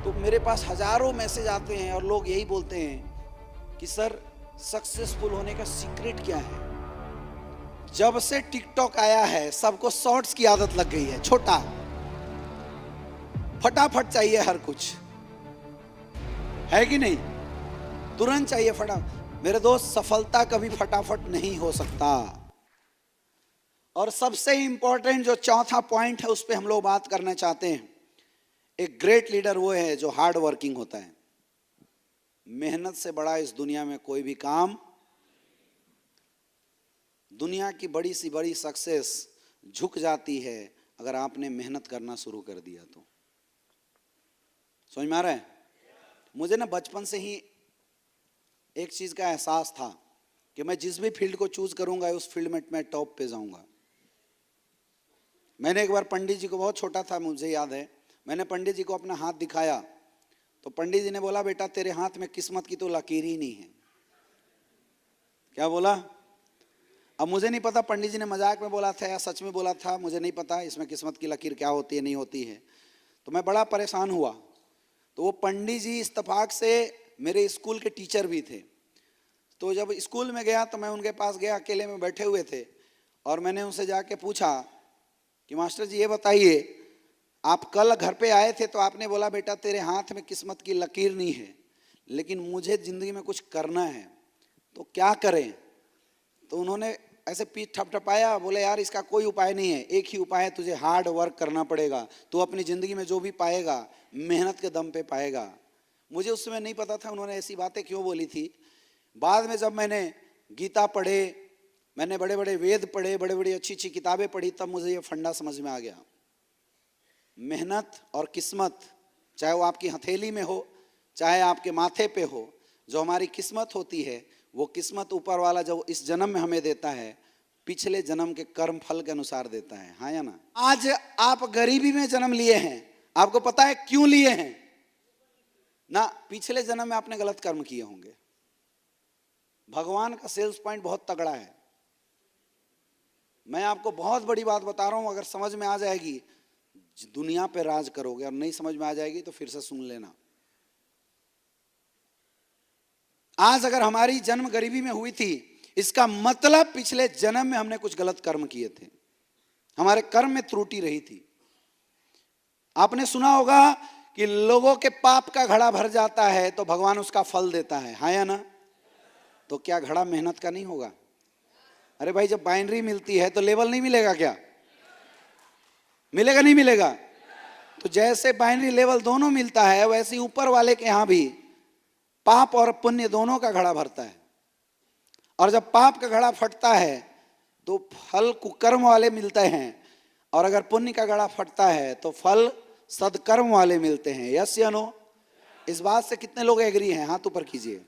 तो मेरे पास हजारों मैसेज आते हैं और लोग यही बोलते हैं कि सर सक्सेसफुल होने का सीक्रेट क्या है। जब से टिकटॉक आया है सबको शॉर्ट्स की आदत लग गई है। छोटा फटाफट चाहिए, हर कुछ है कि नहीं, तुरंत चाहिए फटाफट। मेरे दोस्त, सफलता कभी फटाफट नहीं हो सकता। और सबसे इंपॉर्टेंट जो चौथा पॉइंट है उस पे हम लोग बात करना चाहते हैं। एक ग्रेट लीडर वो है जो हार्ड वर्किंग होता है। मेहनत से बड़ा इस दुनिया में कोई भी काम। दुनिया की बड़ी सी बड़ी सक्सेस झुक जाती है अगर आपने मेहनत करना शुरू कर दिया तो। समझ में आ रहा है? मुझे ना बचपन से ही एक चीज का एहसास था कि मैं जिस भी फील्ड को चूज करूंगा उस फील्ड में मैं टॉप पे जाऊंगा। मैंने एक बार पंडित जी को, बहुत छोटा था मुझे याद है, मैंने पंडित जी को अपना हाथ दिखाया तो पंडित जी ने बोला, बेटा तेरे हाथ में किस्मत की तो लकीर ही नहीं है। क्या बोला? अब मुझे नहीं पता पंडित जी ने मजाक में बोला था या सच में बोला था, मुझे नहीं पता इसमें किस्मत की लकीर क्या होती है नहीं होती है। तो मैं बड़ा परेशान हुआ। तो वो पंडित जी इत्तेफाक से मेरे स्कूल के टीचर भी थे। तो जब स्कूल में गया तो मैं उनके पास गया, अकेले में बैठे हुए थे, और मैंने उनसे जाके पूछा कि मास्टर जी ये बताइए, आप कल घर पे आए थे तो आपने बोला बेटा तेरे हाथ में किस्मत की लकीर नहीं है, लेकिन मुझे जिंदगी में कुछ करना है तो क्या करें? तो उन्होंने ऐसे पीठ थपथपाया, बोले यार इसका कोई उपाय नहीं है, एक ही उपाय है, तुझे हार्ड वर्क करना पड़ेगा। तू अपनी जिंदगी में जो भी पाएगा मेहनत के दम पे पाएगा। मुझे उस समय नहीं पता था उन्होंने ऐसी बातें क्यों बोली थी। बाद में जब मैंने गीता पढ़े, मैंने बड़े बड़े वेद पढ़े, बड़े बड़ी अच्छी अच्छी किताबें पढ़ी, तब मुझे ये फंडा समझ में आ गया। मेहनत और किस्मत, चाहे वो आपकी हथेली में हो चाहे आपके माथे पे हो, जो हमारी किस्मत होती है वो किस्मत ऊपर वाला जो इस जन्म में हमें देता है पिछले जन्म के कर्म फल के अनुसार देता है। हाँ या ना? आज आप गरीबी में जन्म लिए हैं, आपको पता है क्यों लिए हैं ना? पिछले जन्म में आपने गलत कर्म किए होंगे। भगवान का सेल्स पॉइंट बहुत तगड़ा है। मैं आपको बहुत बड़ी बात बता रहा हूं, अगर समझ में आ जाएगी दुनिया पे राज करोगे, और नहीं समझ में आ जाएगी तो फिर से सुन लेना। आज अगर हमारी जन्म गरीबी में हुई थी, इसका मतलब पिछले जन्म में हमने कुछ गलत कर्म किए थे, हमारे कर्म में त्रुटि रही थी। आपने सुना होगा कि लोगों के पाप का घड़ा भर जाता है तो भगवान उसका फल देता है। हाँ या ना? तो क्या घड़ा मेहनत का नहीं होगा? अरे भाई, जब बाइनरी मिलती है तो लेवल नहीं मिलेगा क्या? मिलेगा नहीं मिलेगा? तो जैसे बाइनरी लेवल दोनों मिलता है, वैसे ऊपर वाले के यहां भी पाप और पुण्य दोनों का घड़ा भरता है। और जब पाप का घड़ा फटता है तो फल कुकर्म वाले मिलते हैं, और अगर पुण्य का घड़ा फटता है तो फल सदकर्म वाले मिलते हैं। यस या नो? इस बात से कितने लोग एग्री हैं? हाथ ऊपर कीजिए।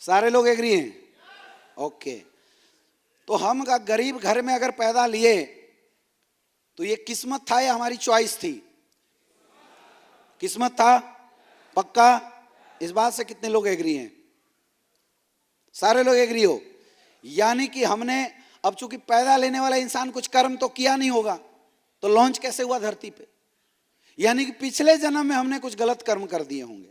सारे लोग एग्री हैं? ओके। तो हम गरीब घर में अगर पैदा लिए तो ये किस्मत था या हमारी चॉइस थी? किस्मत था। पक्का? इस बात से कितने लोग एग्री हैं? सारे लोग एग्री हो? यानी कि हमने, अब चूंकि पैदा लेने वाला इंसान कुछ कर्म तो किया नहीं होगा, तो लॉन्च कैसे हुआ धरती पे? यानी कि पिछले जन्म में हमने कुछ गलत कर्म कर दिए होंगे,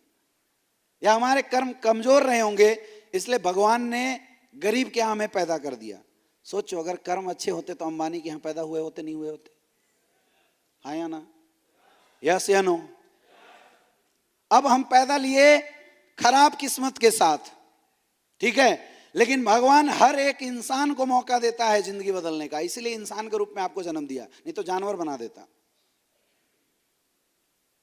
या हमारे कर्म कमजोर रहे होंगे, इसलिए भगवान ने गरीब के यहां हमें पैदा कर दिया। सोचो, अगर कर्म अच्छे होते तो अंबानी के यहां पैदा हुए होते, नहीं हुए होते? हाँ या ना? यस या नो? अब हम पैदा लिए खराब किस्मत के साथ, ठीक है, लेकिन भगवान हर एक इंसान को मौका देता है जिंदगी बदलने का, इसलिए इंसान के रूप में आपको जन्म दिया, नहीं तो जानवर बना देता।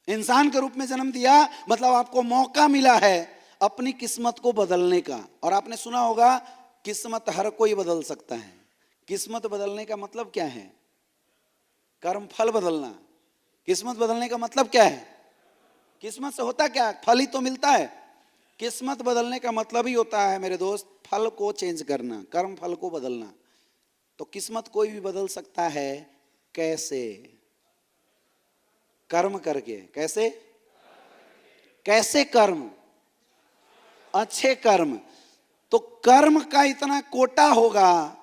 इंसान के रूप में जन्म दिया मतलब आपको मौका मिला है अपनी किस्मत को बदलने का। और आपने सुना होगा किस्मत हर कोई बदल सकता है। किस्मत बदलने का मतलब क्या है? कर्म फल बदलना। किस्मत बदलने का मतलब क्या है? किस्मत से होता क्या? फल ही तो मिलता है। किस्मत बदलने का मतलब ही होता है मेरे दोस्त, फल को चेंज करना, कर्म फल को बदलना। तो किस्मत कोई भी बदल सकता है। कैसे? कर्म करके। कैसे? कैसे कर्म? अच्छे कर्म। तो कर्म का इतना कोटा होगा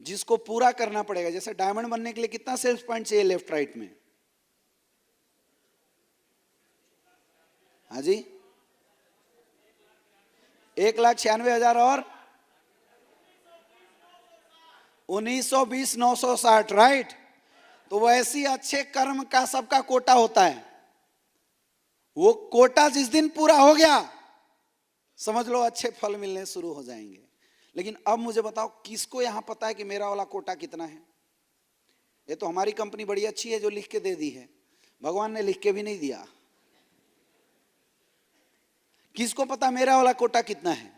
जिसको पूरा करना पड़ेगा। जैसे डायमंड बनने के लिए कितना सेल्स पॉइंट चाहिए लेफ्ट राइट में? हाँ जी, 1,96,000 और 1920,960, राइट। तो वैसी अच्छे कर्म का सबका कोटा होता है। वो कोटा जिस दिन पूरा हो गया, समझ लो अच्छे फल मिलने शुरू हो जाएंगे। लेकिन अब मुझे बताओ, किसको यहां पता है कि मेरा वाला कोटा कितना है? ये तो हमारी कंपनी बड़ी अच्छी है जो लिख के दे दी है, भगवान ने लिख के भी नहीं दिया। किसको पता मेरा वाला कोटा कितना है?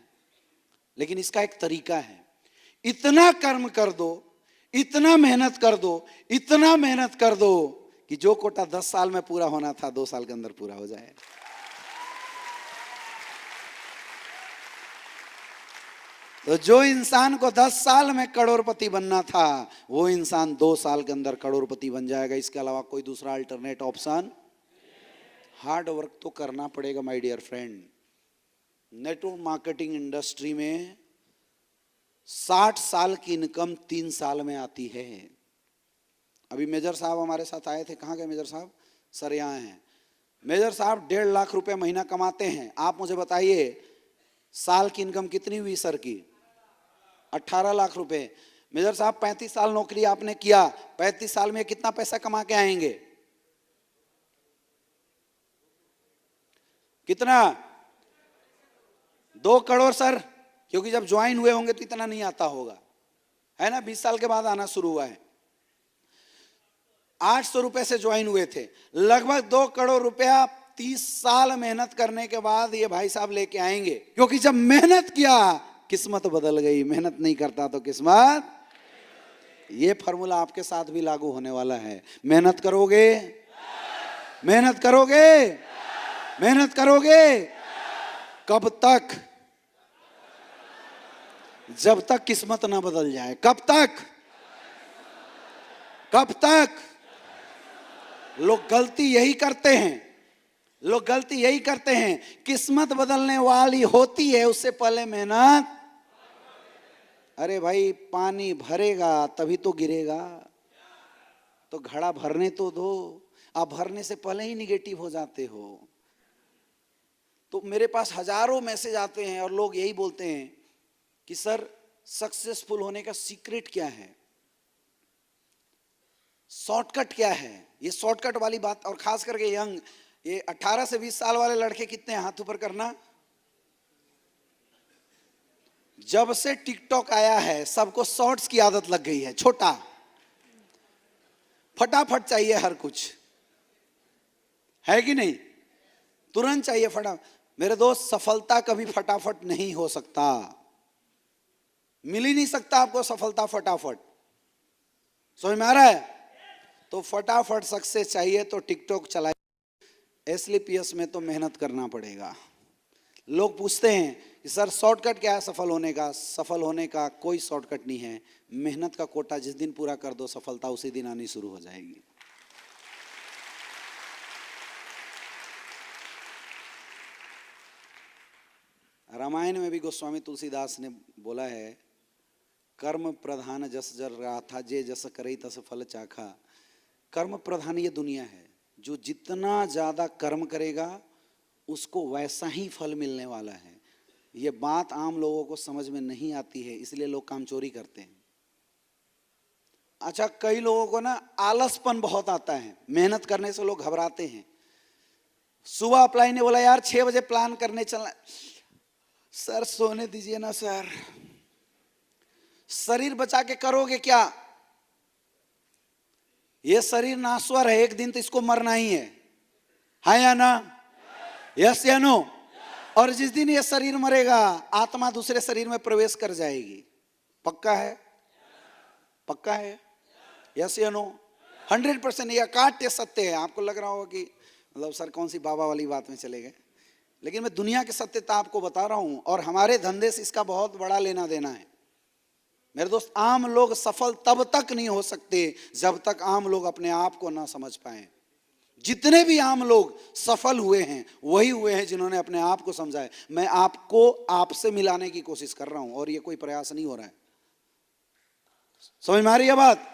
लेकिन इसका एक तरीका है, इतना कर्म कर दो, इतना मेहनत कर दो, इतना मेहनत कर दो कि जो कोटा 10 साल में पूरा होना था 2 साल के अंदर पूरा हो जाए। तो जो इंसान को 10 साल में करोड़पति बनना था, वो इंसान 2 साल के अंदर करोड़पति बन जाएगा। इसके अलावा कोई दूसरा अल्टरनेट ऑप्शन। हार्ड वर्क तो करना पड़ेगा my dear friend. Network marketing industry में 60 साल की इनकम 3 साल में आती है। अभी मेजर साहब हमारे साथ आए थे, कहाँ गए मेजर साहब? सर यहाँ हैं। मेजर साहब 1.5 लाख रुपए महीना कमाते हैं। आप मुझे बताइए साल की इनकम कितनी हुई सर की? 18 लाख रुपए। मेजर साहब 35 साल नौकरी आपने किया, 35 साल में कितना पैसा कमा के आएंगे? कितना? 2 करोड़ सर, क्योंकि जब ज्वाइन हुए होंगे तो इतना नहीं आता होगा, है ना? 20 साल के बाद आना शुरू हुआ है। 800 रुपए से ज्वाइन हुए थे, लगभग 2 करोड़ रुपया 30 साल मेहनत करने के बाद ये भाई साहब लेके आएंगे। क्योंकि जब मेहनत किया किस्मत बदल गई, मेहनत नहीं करता तो किस्मत। ये फॉर्मूला आपके साथ भी लागू होने वाला है। मेहनत करोगे, मेहनत करोगे, मेहनत करोगे। कब तक? जब तक किस्मत ना बदल जाए। कब तक? कब तक? लोग गलती यही करते हैं, लोग गलती यही करते हैं, किस्मत बदलने वाली होती है उससे पहले मेहनत। अरे भाई पानी भरेगा तभी तो गिरेगा, तो घड़ा भरने तो दो। आप भरने से पहले ही निगेटिव हो जाते हो। तो मेरे पास हजारों मैसेज आते हैं और लोग यही बोलते हैं कि सर सक्सेसफुल होने का सीक्रेट क्या है, शॉर्टकट क्या है? ये शॉर्टकट वाली बात, और खास करके यंग, ये 18 से 20 साल वाले लड़के कितने? हाथ ऊपर करना। जब से टिकटॉक आया है सबको शॉर्ट्स की आदत लग गई है। छोटा फटाफट चाहिए हर कुछ, है कि नहीं? तुरंत चाहिए फटाफट। मेरे दोस्त, सफलता कभी फटाफट नहीं हो सकता, मिल ही नहीं सकता आपको सफलता फटाफट। समझ में आ रहा है? तो फटाफट सक्सेस चाहिए तो टिकटॉक चलाइए, एसलीपीएस में तो मेहनत करना पड़ेगा। लोग पूछते हैं कि सर शॉर्टकट क्या है सफल होने का? सफल होने का कोई शॉर्टकट नहीं है। मेहनत का कोटा जिस दिन पूरा कर दो, सफलता उसी दिन आनी शुरू हो जाएगी। रामायण में भी गोस्वामी तुलसीदास ने बोला है, कर्म प्रधान जस जर रहा था, जे जस करई तस फल चाखा। कर्म प्रधान ये दुनिया है, जो जितना ज्यादा कर्म करेगा उसको वैसा ही फल मिलने वाला है। ये बात आम लोगों को समझ में नहीं आती है, इसलिए लोग काम चोरी करते हैं। अच्छा, कई लोगों को ना आलसपन बहुत आता है, मेहनत करने से लोग घबराते हैं। सुबह अप्लाई ने बोला यार 6 बजे प्लान करने चलना। सर सोने दीजिए ना सर, शरीर बचा के करोगे क्या? ये शरीर नाश्वर है, एक दिन तो इसको मरना ही है या ना? यस या नो? और जिस दिन ये शरीर मरेगा आत्मा दूसरे शरीर में प्रवेश कर जाएगी। पक्का है? पक्का है? यस या नो? 100% ये अकाट्य सत्य है। आपको लग रहा होगा कि मतलब सर कौन सी बाबा वाली बात में चले गए, लेकिन मैं दुनिया की सत्यता आपको बता रहा हूं और हमारे धंधे से इसका बहुत बड़ा लेना देना है। मेरे दोस्त, आम लोग सफल तब तक नहीं हो सकते जब तक आम लोग अपने आप को ना समझ पाए। जितने भी आम लोग सफल हुए हैं वही हुए हैं जिन्होंने अपने आप को समझा है। मैं आपको आपसे मिलाने की कोशिश कर रहा हूं और ये कोई प्रयास नहीं हो रहा है। समझ में आ रही है बात?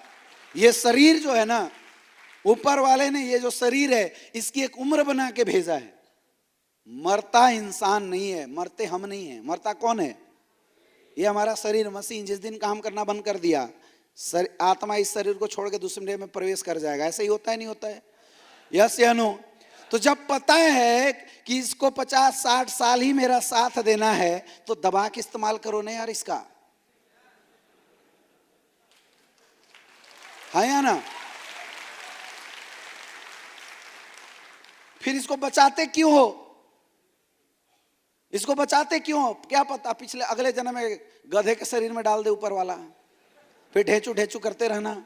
ये शरीर जो है ना, ऊपर वाले ने ये जो शरीर है इसकी एक उम्र बना के भेजा है। मरता इंसान नहीं है, मरते हम नहीं है। मरता कौन है? ये हमारा शरीर मशीन। जिस दिन काम करना बंद कर दिया, आत्मा इस शरीर को छोड़ के दूसरे में प्रवेश कर जाएगा। ऐसा ही होता है, नहीं होता है? यस या नो? तो जब पता है कि इसको 50-60 साल ही मेरा साथ देना है, तो दबा के इस्तेमाल करो ना यार इसका, है या ना? फिर इसको बचाते क्यों हो? इसको बचाते क्यों हो? क्या पता पिछले अगले जन्म में गधे के शरीर में डाल दे ऊपर वाला, फिर ढेचू ढेचू करते रहना।